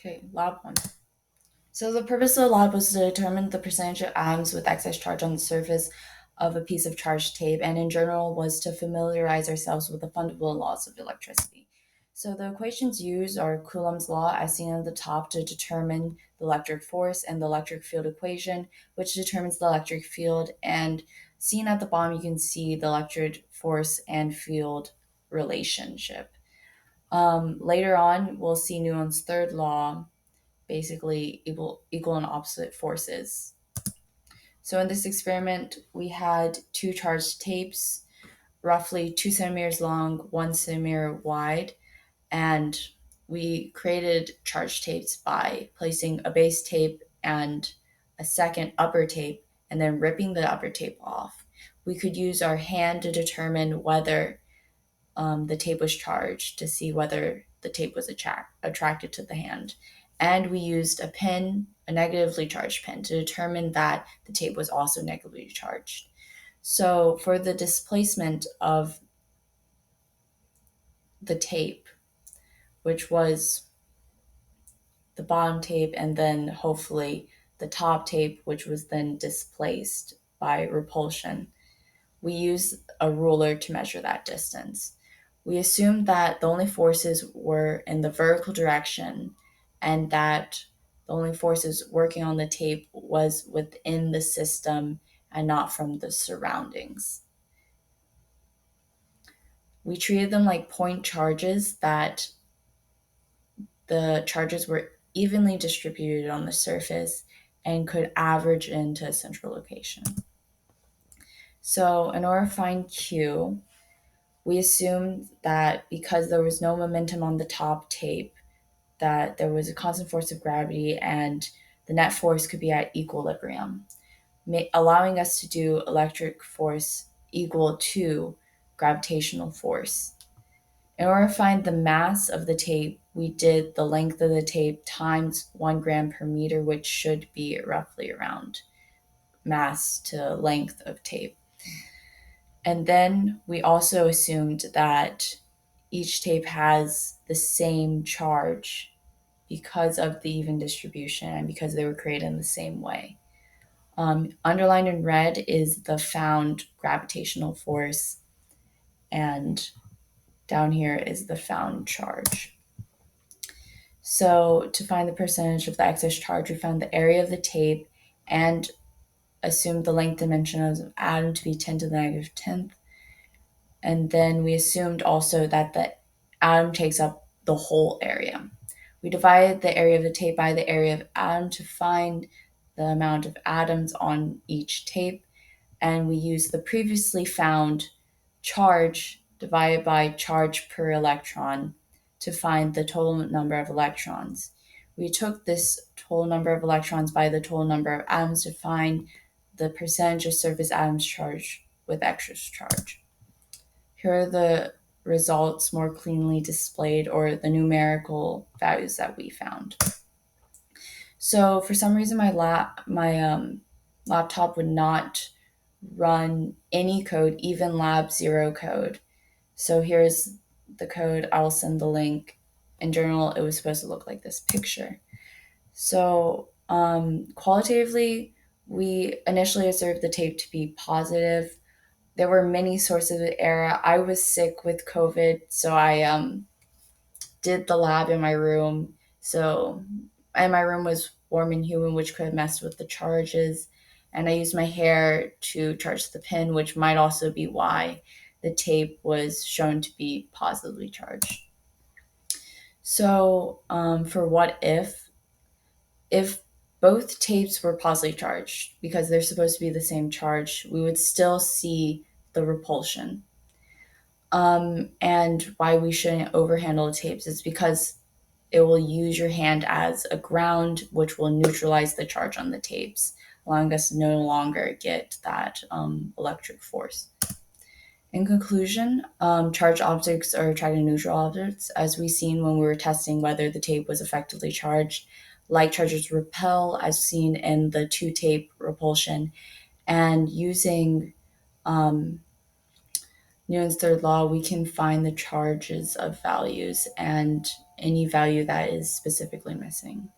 Okay, lab one. So the purpose of the lab was to determine the percentage of atoms with excess charge on the surface of a piece of charged tape, and in general was to familiarize ourselves with the fundamental laws of electricity. So the equations used are Coulomb's law, as seen at the top, to determine the electric force, and the electric field equation, which determines the electric field. And seen at the bottom, you can see the electric force and field relationship. Later on, we'll see Newton's third law, basically equal and opposite forces. So in this experiment, we had two charged tapes, roughly 2 centimeters long, 1 centimeter wide, and we created charged tapes by placing a base tape and a second upper tape and then ripping the upper tape off. We could use our hand to determine whether the tape was charged to see whether the tape was attracted to the hand. And we used a pin, a negatively charged pin, to determine that the tape was also negatively charged. So for the displacement of the tape, which was the bottom tape and then hopefully the top tape, which was then displaced by repulsion, we use a ruler to measure that distance. We assumed that the only forces were in the vertical direction and that the only forces working on the tape was within the system and not from the surroundings. We treated them like point charges, that the charges were evenly distributed on the surface and could average into a central location. So in order to find Q, we assumed that because there was no momentum on the top tape, that there was a constant force of gravity and the net force could be at equilibrium, allowing us to do electric force equal to gravitational force. In order to find the mass of the tape, we did the length of the tape times 1 gram per meter, which should be roughly around mass to length of tape. And then we also assumed that each tape has the same charge because of the even distribution and because they were created in the same way. Underlined in red is the found gravitational force, and down here is the found charge. So to find the percentage of the excess charge, we found the area of the tape and assumed the length dimension of the atom to be 10 to the negative 10th. And then we assumed also that the atom takes up the whole area. We divided the area of the tape by the area of atom to find the amount of atoms on each tape, and we used the previously found charge divided by charge per electron to find the total number of electrons. We took this total number of electrons by the total number of atoms to find the percentage of surface atoms charged with excess charge. Here are the results more cleanly displayed, or the numerical values that we found. So for some reason, my laptop would not run any code, even lab 0 code. So here's the code. I will send the link. In general, it was supposed to look like this picture. So qualitatively, we initially observed the tape to be positive. There were many sources of error. I was sick with COVID, so I did the lab in my room. And my room was warm and humid, which could have messed with the charges. And I used my hair to charge the pin, which might also be why the tape was shown to be positively charged. So, for what if both tapes were positively charged, because they're supposed to be the same charge, we would still see the repulsion. And why we shouldn't overhandle the tapes is because it will use your hand as a ground, which will neutralize the charge on the tapes, allowing us to no longer get that electric force. In conclusion, charged objects are attracted to neutral objects, as we seen when we were testing whether the tape was effectively charged. Like charges repel, as seen in the two tape repulsion, and using Newton's third law, we can find the charges of values and any value that is specifically missing.